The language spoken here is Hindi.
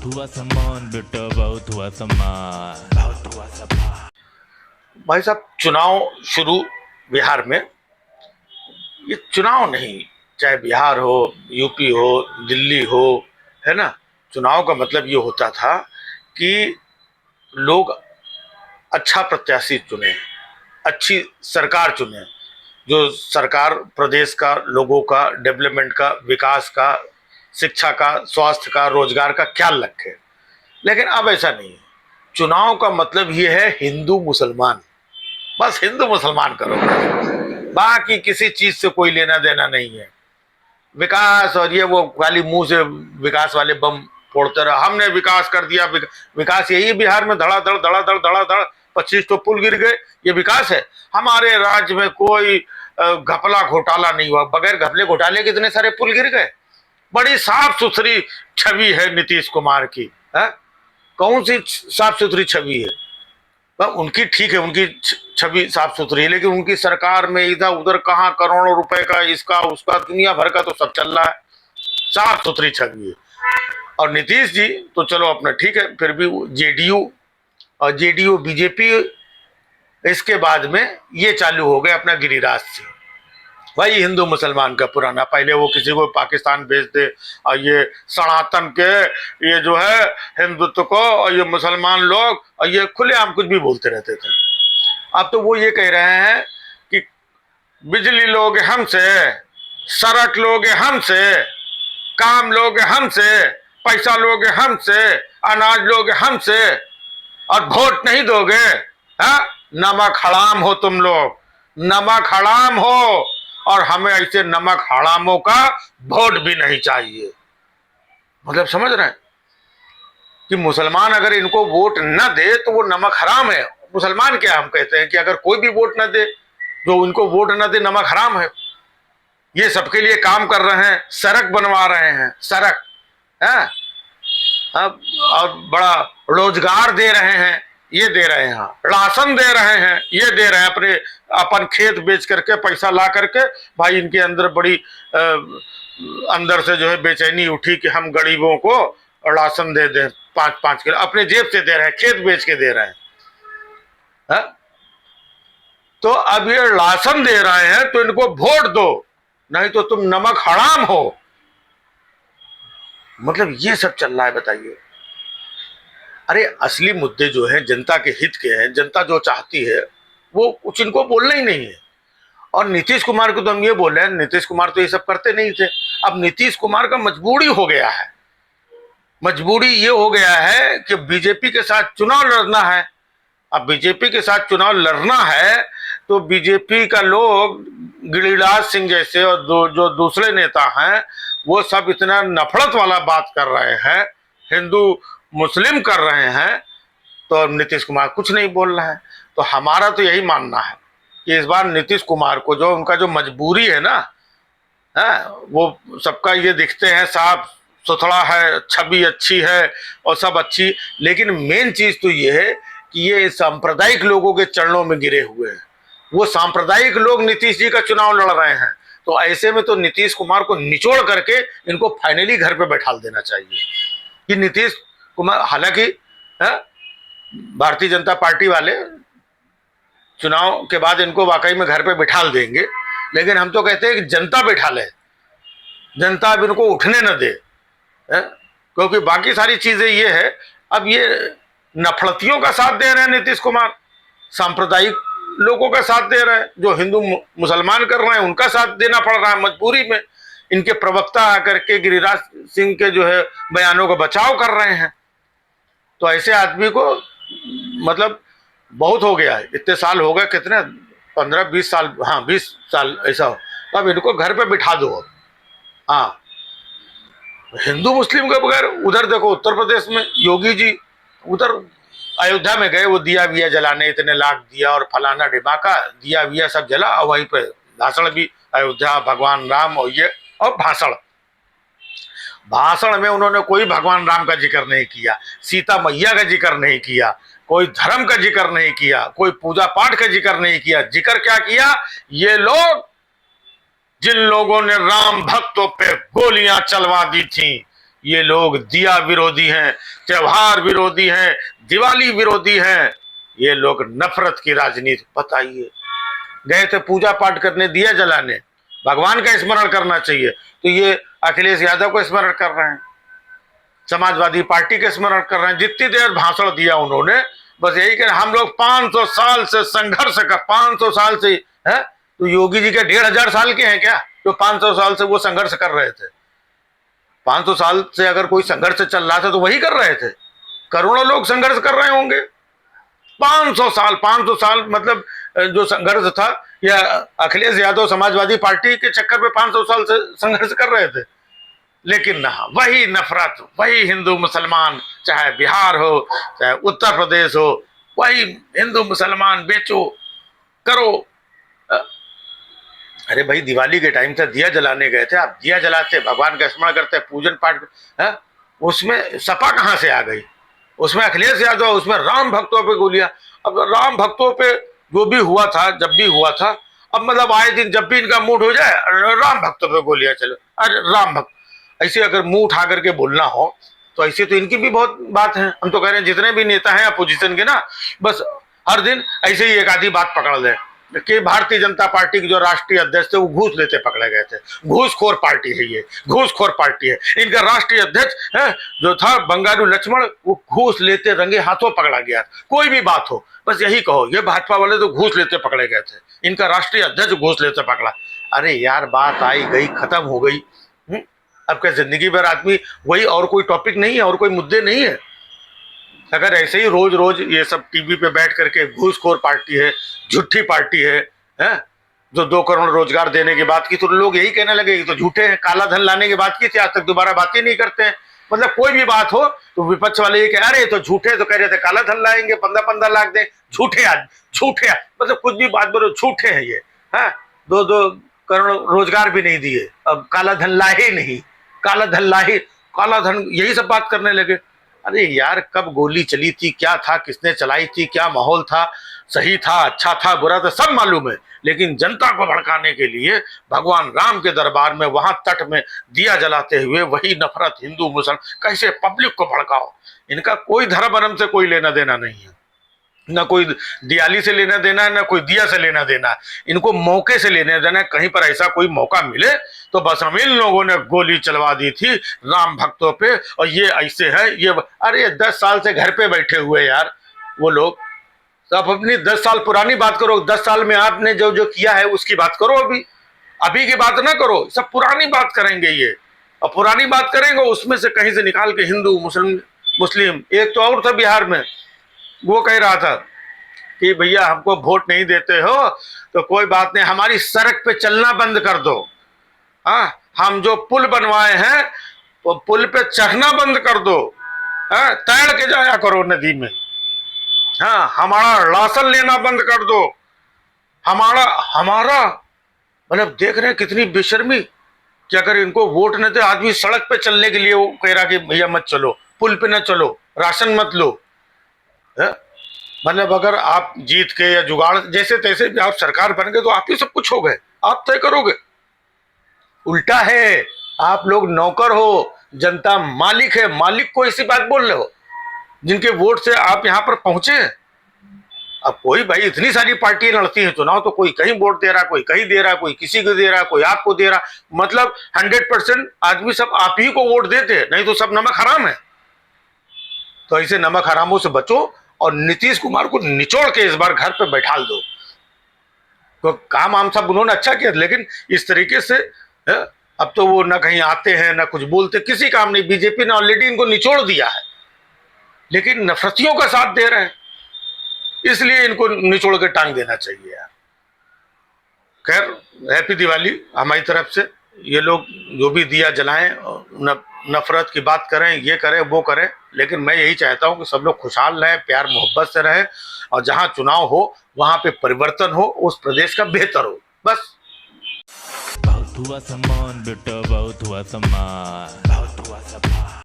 बहुत हुआ सम्मान बेटा, बहुत हुआ सम्मान, बहुत हुआ सम्मान। भाई साहब, चुनाव शुरू बिहार में। ये चुनाव नहीं, चाहे बिहार हो, यूपी हो, दिल्ली हो, है ना। चुनाव का मतलब ये होता था कि लोग अच्छा प्रत्याशी चुने, अच्छी सरकार चुने, जो सरकार प्रदेश का, लोगों का, डेवलपमेंट का, विकास का, शिक्षा का, स्वास्थ्य का, रोजगार का ख्याल रखे। लेकिन अब ऐसा नहीं है। चुनाव का मतलब ये है हिंदू मुसलमान, बस हिंदू मुसलमान करो, बाकी किसी चीज से कोई लेना देना नहीं है। विकास और ये वो खाली मुंह से विकास वाले बम फोड़ते रहो, हमने विकास कर दिया। विकास यही बिहार में धड़ाधड़ धड़ाधड़ धड़ाधड़ 25 तो पुल गिर गए, ये विकास है? हमारे राज्य में कोई घपला घोटाला नहीं हुआ, बगैर घपले घोटाले के इतने सारे पुल गिर गए। बड़ी साफ सुथरी छवि है नीतीश कुमार की, है? कौन सी साफ सुथरी छवि है? उनकी ठीक है, उनकी छवि साफ सुथरी है, लेकिन उनकी सरकार में इधर उधर कहाँ करोड़ों रुपए का, इसका उसका, दुनिया भर का तो सब चल रहा है। साफ सुथरी छवि है। और नीतीश जी तो चलो अपना ठीक है, फिर भी जेडीयू और जेडीयू बीजेपी, इसके बाद में ये चालू हो गए अपना गिरिराज सिंह। भाई हिंदू मुसलमान का पुराना, पहले वो किसी को पाकिस्तान भेज दे, और ये सनातन के, ये जो है हिंदुत्व को, और ये मुसलमान लोग, और ये खुलेआम कुछ भी बोलते रहते थे। अब तो वो ये कह रहे हैं कि बिजली लोगे हमसे, सड़क लोगे हमसे, काम लोगे हमसे, पैसा लोगे हमसे, अनाज लोगे हमसे, और वोट नहीं दोगे। हाँ, नमक हराम हो तुम लोग, नमक हराम हो, और हमें ऐसे नमक हरामों का वोट भी नहीं चाहिए। मतलब समझ रहे हैं कि मुसलमान अगर इनको वोट न दे तो वो नमक हराम है। मुसलमान क्या हम कहते हैं कि अगर कोई भी वोट न दे, जो इनको वोट न दे, नमक हराम है। ये सबके लिए काम कर रहे हैं, सड़क बनवा रहे हैं, सड़क है, और बड़ा रोजगार दे रहे हैं, ये दे रहे हैं, राशन दे रहे हैं, ये दे रहे हैं, अपने अपन खेत बेच करके पैसा ला करके। भाई इनके अंदर बड़ी अंदर से जो है बेचैनी उठी कि हम गरीबों को राशन दे दें, 5-5 किलो, अपने जेब से दे रहे हैं, खेत बेच के दे रहे हैं, है? तो अब ये राशन दे रहे हैं तो इनको वोट दो, नहीं तो तुम नमक हराम हो। मतलब ये सब चल रहा है, बताइए। अरे असली मुद्दे जो है जनता के हित के हैं, जनता जो चाहती है वो कुछ इनको बोलना ही नहीं है। और नीतीश कुमार को तो हम ये बोल रहे हैं, नीतीश कुमार तो ये सब करते नहीं थे। अब नीतीश कुमार का मजबूरी हो गया है, मजबूरी ये हो गया है कि बीजेपी के साथ चुनाव लड़ना है। अब बीजेपी के साथ चुनाव लड़ना है तो बीजेपी का लोग, गिरिराज सिंह जैसे और जो दूसरे नेता हैं, वो सब इतना नफरत वाला बात कर रहे हैं, हिंदू मुस्लिम कर रहे हैं, तो नीतीश कुमार कुछ नहीं बोल रहे हैं। तो हमारा तो यही मानना है कि इस बार नीतीश कुमार को जो उनका जो मजबूरी है ना, है, वो सबका ये दिखते हैं, साफ सुथरा है, छवि अच्छी है और सब अच्छी, लेकिन मेन चीज तो ये है कि ये सांप्रदायिक लोगों के चरणों में गिरे हुए हैं। वो सांप्रदायिक लोग नीतीश जी का चुनाव लड़ रहे हैं। तो ऐसे में तो नीतीश कुमार को निचोड़ करके इनको फाइनली घर पे बैठा देना चाहिए कि नीतीश कुमार, हालांकि भारतीय जनता पार्टी वाले चुनाव के बाद इनको वाकई में घर पे बिठा देंगे, लेकिन हम तो कहते हैं कि जनता बैठा ले, जनता अब इनको उठने न दे, क्योंकि बाकी सारी चीजें ये है। अब ये नफरतियों का साथ दे रहे हैं नीतीश कुमार, सांप्रदायिक लोगों का साथ दे रहे हैं, जो हिंदू मुसलमान कर रहे हैं उनका साथ देना पड़ रहा है मजबूरी में। इनके प्रवक्ता आकर के गिरिराज सिंह के जो है बयानों का बचाव कर रहे हैं। तो ऐसे आदमी को मतलब बहुत हो गया है, इतने साल हो गए, कितने 15-20 साल, हाँ 20 साल ऐसा हो, तो अब इनको घर पे बिठा दो। हाँ, हिंदू मुस्लिम के बगैर उधर देखो उत्तर प्रदेश में योगी जी उधर अयोध्या में गए, वो दिया विया जलाने, इतने लाख दिया और फलाना डिबाका दिया विया सब जला, और वहीं पे भाषण भी, अयोध्या भगवान राम, और ये, और भाषण में उन्होंने कोई भगवान राम का जिक्र नहीं किया, सीता मैया का जिक्र नहीं किया, कोई धर्म का जिक्र नहीं किया, कोई पूजा पाठ का जिक्र नहीं किया। जिक्र क्या किया? ये लोग जिन लोगों ने राम भक्तों पे गोलियां चलवा दी थी, ये लोग दिया विरोधी हैं, त्योहार विरोधी हैं, दिवाली विरोधी हैं, ये लोग नफरत की राजनीति। बताइए, गए थे पूजा पाठ करने, दिया जलाने, भगवान का स्मरण करना चाहिए, तो ये अखिलेश यादव को स्मरण कर रहे हैं, समाजवादी पार्टी के स्मरण कर रहे हैं। जितनी देर भाषण दिया उन्होंने, बस यही कि हम लोग 500 साल से संघर्ष कर, 500 साल से है, तो योगी जी के 1500 साल के हैं क्या जो 500 साल से वो संघर्ष कर रहे थे? 500 साल से अगर कोई संघर्ष चल रहा था तो वही कर रहे थे, करोड़ों लोग संघर्ष कर रहे होंगे। 500 साल मतलब जो संघर्ष था, या अखिलेश यादव समाजवादी पार्टी के चक्कर में 500 साल से संघर्ष कर रहे थे। लेकिन ना, वही नफरत, वही हिंदू मुसलमान, चाहे बिहार हो चाहे उत्तर प्रदेश हो, वही हिंदू मुसलमान बेचो करो। अरे भाई, दिवाली के टाइम से दिया जलाने गए थे, आप दिया जलाते, भगवान का स्मरण करते, पूजन पाठ है, उसमें सपा कहां से आ गई? उसमें अखिलेश यादव, उसमें राम भक्तों पे गोलियां। अब राम भक्तों पे जो भी हुआ था, जब भी हुआ था, अब मतलब आए दिन जब भी इनका मूड हो जाए, राम भक्तों पे गोलियां चलो। अरे राम भक्त, ऐसे अगर मुंह उठा करके बोलना हो तो ऐसे तो इनकी भी बहुत बात है। हम तो कह रहे हैं जितने भी नेता हैं अपोजिशन के ना, बस हर दिन ऐसे ही एक आधी बात पकड़ ले कि भारतीय जनता पार्टी के जो राष्ट्रीय अध्यक्ष थे वो घूस लेते पकड़े गए थे। घूसखोर पार्टी है ये, घूसखोर पार्टी है। इनका राष्ट्रीय अध्यक्ष है जो था बंगारू लक्ष्मण, वो घूस लेते रंगे हाथों पकड़ा गया। कोई भी बात हो बस यही कहो, ये भाजपा वाले तो घूस लेते पकड़े गए थे, इनका राष्ट्रीय अध्यक्ष घूस लेते पकड़ा। अरे यार, बात आई गई, खत्म हो गई। अब क्या जिंदगी भर आदमी वही, और कोई टॉपिक नहीं है, और कोई मुद्दे नहीं है? अगर ऐसे ही रोज रोज ये सब टीवी पे बैठ करके घूसखोर पार्टी है, झूठी पार्टी है, जो 2 करोड़ रोजगार देने की बात की तो लोग यही कहने लगे कि तो झूठे हैं, काला धन लाने की बात की थी, आज तक दोबारा बात ही नहीं करते हैं। मतलब कोई भी बात हो तो विपक्ष वाले ये कह अरे तो झूठे, तो कह रहे थे काला धन लाएंगे, 15-15 लाख दें, झूठे आज, झूठे, मतलब कुछ भी बात बोलो, झूठे हैं ये। 2 करोड़ रोजगार भी नहीं दिए, अब काला धन लाए ही नहीं, काला धन लाए, काला धन, यही सब बात करने लगे। अरे यार, कब गोली चली थी, क्या था, किसने चलाई थी, क्या माहौल था, सही था, अच्छा था, बुरा था, सब मालूम है। लेकिन जनता को भड़काने के लिए भगवान राम के दरबार में, वहां तट में दिया जलाते हुए वही नफरत हिंदू मुसलमान, कैसे पब्लिक को भड़काओ। इनका कोई धर्म वर्म से कोई लेना देना नहीं है, ना कोई दियाली से लेना देना है, ना कोई दिया से लेना देना है। इनको मौके से लेना देना है। कहीं पर ऐसा कोई मौका मिले तो बस हम इन लोगों ने गोली चलवा दी थी राम भक्तों पे, और ये ऐसे है ये। अरे 10 साल से घर पे बैठे हुए यार वो लोग, तो आप अपनी 10 साल पुरानी बात करो, 10 साल में आपने जो जो किया है उसकी बात करो, अभी की बात ना करो, सब पुरानी बात करेंगे ये। और पुरानी बात करेंगे उसमें से कहीं से निकाल के हिंदू मुस्लिम। एक तो और था बिहार में, वो कह रहा था कि भैया हमको वोट नहीं देते हो तो कोई बात नहीं, हमारी सड़क पे चलना बंद कर दो, हम जो पुल बनवाए हैं वो पुल पे चढ़ना बंद कर दो, तैर के जाया करो नदी में, हमारा राशन लेना बंद कर दो, हमारा मतलब देख रहे हैं कितनी बेशर्मी कि अगर इनको वोट न दे, आदमी सड़क पे चलने के लिए वो कह रहा कि भैया मत चलो, पुल पे न चलो, राशन मत लो। मतलब अगर आप जीत के या जुगाड़ जैसे तैसे भी आप सरकार बन गए तो आप ही सब कुछ हो गए, आप तय करोगे। उल्टा है, आप लोग नौकर हो, जनता मालिक है, मालिक को ऐसी बात बोल रहे हो जिनके वोट से आप यहां पर पहुंचे। अब कोई भाई इतनी सारी पार्टियां लड़ती हैं चुनाव, तो कोई कहीं वोट दे रहा, कोई कहीं दे रहा, कोई किसी को दे रहा, कोई आपको दे रहा, मतलब 100% आदमी सब आप ही को वोट देते, नहीं तो सब नमक हराम है। तो ऐसे नमक हरामों से बचो और नीतीश कुमार को निचोड़ के इस बार घर पे बैठा दो। तो काम आम सब उन्होंने अच्छा किया, लेकिन इस तरीके से अब तो वो ना कहीं आते हैं ना कुछ बोलते, किसी काम नहीं। बीजेपी ने ऑलरेडी इनको निचोड़ दिया है, लेकिन नफरतियों का साथ दे रहे हैं, इसलिए इनको निचोड़ के टांग देना चाहिए यार। खैर, हैप्पी दिवाली हमारी तरफ से। ये लोग जो भी दिया जलाएं, नफरत की बात करें, ये करें वो करें, लेकिन मैं यही चाहता हूं कि सब लोग खुशहाल रहें, प्यार मोहब्बत से रहें, और जहां चुनाव हो वहां पे परिवर्तन हो, उस प्रदेश का बेहतर हो, बस। बहुत हुआ सम्मान बेटा, बहुत हुआ सम्मान, बहुत हुआ सम्मान।